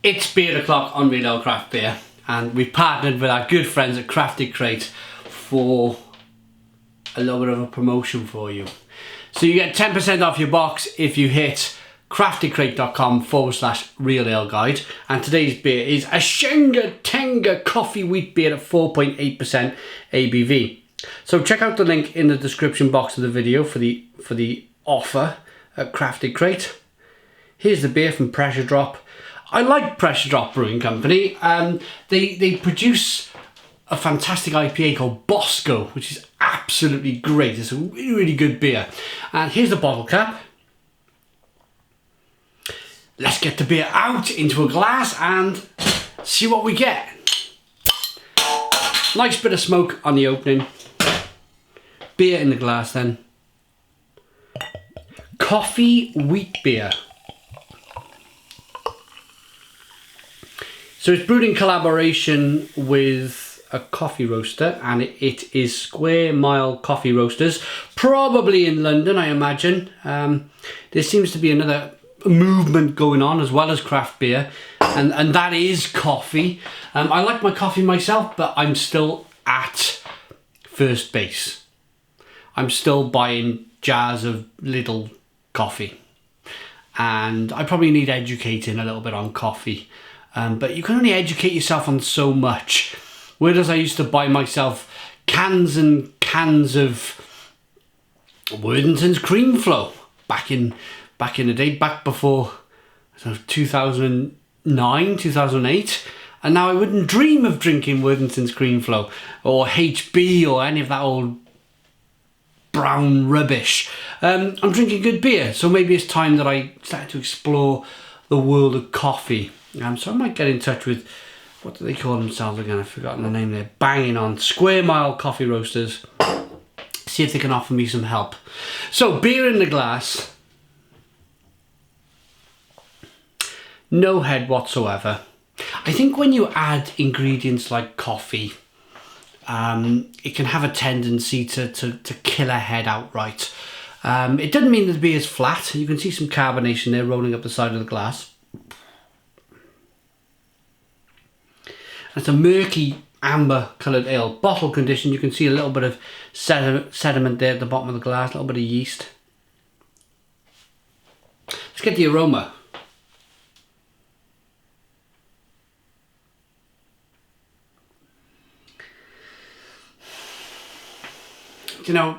It's beer o'clock on Real Ale Craft Beer, and we've partnered with our good friends at Crafted Crate for a little bit of a promotion for you. So you get 10% off your box if you hit craftedcrate.com/real ale guide. And today's beer is Ashinaga Tenaga coffee wheat beer at 4.8% ABV. So check out the link in the description box of the video for the offer at Crafted Crate. Here's the beer from Pressure Drop. I like Pressure Drop Brewing Company. They produce a fantastic IPA called Bosco, which is absolutely great. It's a really, really good beer. And here's the bottle cap. Let's get the beer out into a glass and see what we get. Nice bit of smoke on the opening. Beer in the glass then. Coffee wheat beer. So it's brewed in collaboration with a coffee roaster, and it is Square Mile Coffee Roasters, probably in London, I imagine. There seems to be another movement going on as well as craft beer, and that is coffee. I like my coffee myself, but I'm still at first base. I'm still buying jars of little coffee, and I probably need educating a little bit on coffee. But you can only educate yourself on so much. Whereas I used to buy myself cans and cans of Worthington's Cream Flow back in the day, back before 2009, 2008. And now I wouldn't dream of drinking Worthington's Cream Flow or HB or any of that old brown rubbish. I'm drinking good beer, so maybe it's time that I started to explore the world of coffee. So I might get in touch with, what do they call themselves again? I've forgotten the name. They're banging on. Square Mile Coffee Roasters. See if they can offer me some help. So beer in the glass. No head whatsoever. I think when you add ingredients like coffee, it can have a tendency to kill a head outright. It doesn't mean that the beer is flat. You can see some carbonation there rolling up the side of the glass. It's a murky amber coloured ale, bottle condition. You can see a little bit of sediment there at the bottom of the glass, a little bit of yeast. Let's get the aroma. You know,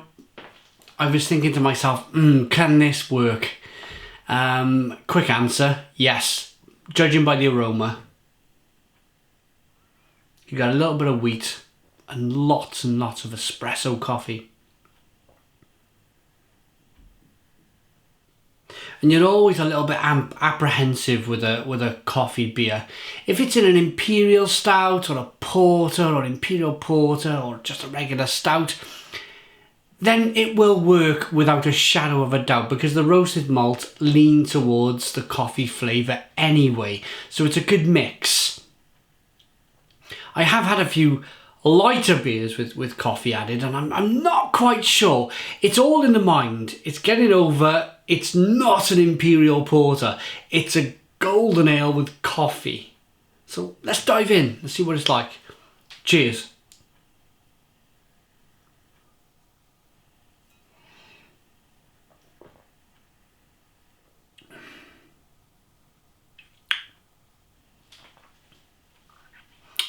I was thinking to myself, can this work? Quick answer, yes. Judging by the aroma. You got a little bit of wheat and lots of espresso coffee. And you're always a little bit apprehensive with a coffee beer. If it's in an imperial stout or a porter or imperial porter or just a regular stout, then it will work without a shadow of a doubt because the roasted malt lean towards the coffee flavour anyway. So it's a good mix. I have had a few lighter beers with coffee added, and I'm not quite sure. It's all in the mind. It's getting over. It's not an imperial porter. It's a golden ale with coffee. So let's dive in. Let's see what it's like. Cheers.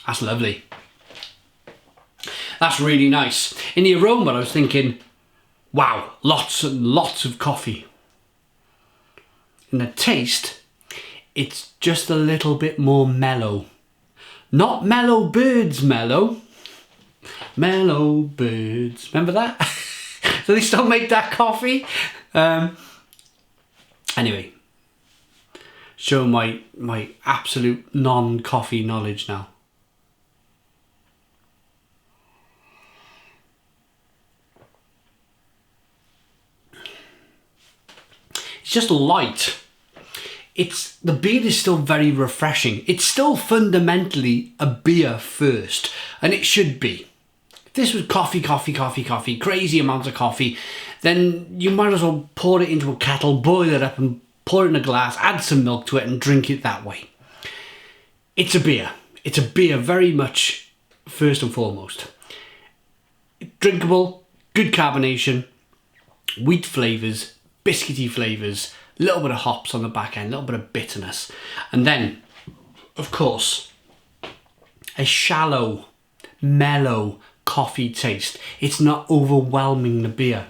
That's lovely. That's really nice. In the aroma, I was thinking, wow, lots and lots of coffee. In the taste, it's just a little bit more mellow. Not Mellow Birds mellow. Mellow Birds. Remember that? So they still make that coffee? Anyway, show my absolute non-coffee knowledge now. It's just light. The beer is still very refreshing. It's still fundamentally a beer first, and it should be. If this was coffee, crazy amounts of coffee, then you might as well pour it into a kettle, boil it up and pour it in a glass, add some milk to it and drink it that way. It's a beer. It's a beer very much first and foremost. Drinkable, good carbonation, wheat flavours, biscuity flavours, a little bit of hops on the back end, a little bit of bitterness. And then, of course, a shallow, mellow coffee taste. It's not overwhelming the beer.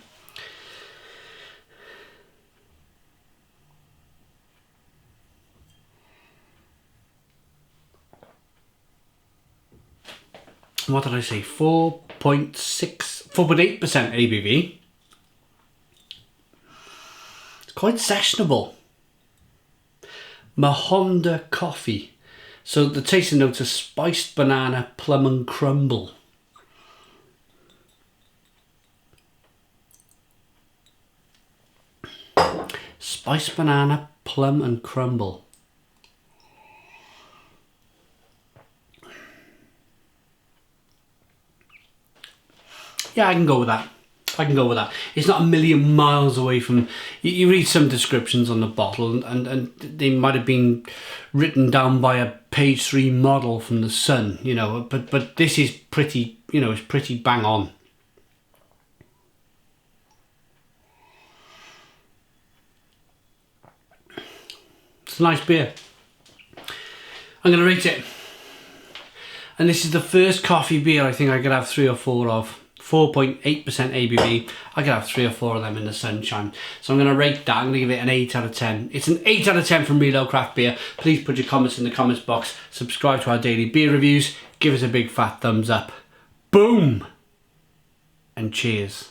What did I say? 4.8% ABV. It's quite sessionable. Mahonda coffee. So the tasting notes are spiced banana, plum and crumble. Spiced banana, plum and crumble. Yeah, I can go with that. I can go with that. It's not a million miles away from... You read some descriptions on the bottle and they might have been written down by a page 3 model from the Sun, you know, but this is pretty, you know, it's pretty bang on. It's a nice beer. I'm going to rate it. And this is the first coffee beer I think I could have 3 or 4 of. 4.8% ABV. I could have 3 or 4 of them in the sunshine. So I'm going to rate that. I'm going to give it an 8 out of 10. It's an 8 out of 10 from Real Ale Craft Beer. Please put your comments in the comments box. Subscribe to our daily beer reviews. Give us a big fat thumbs up. Boom! And cheers.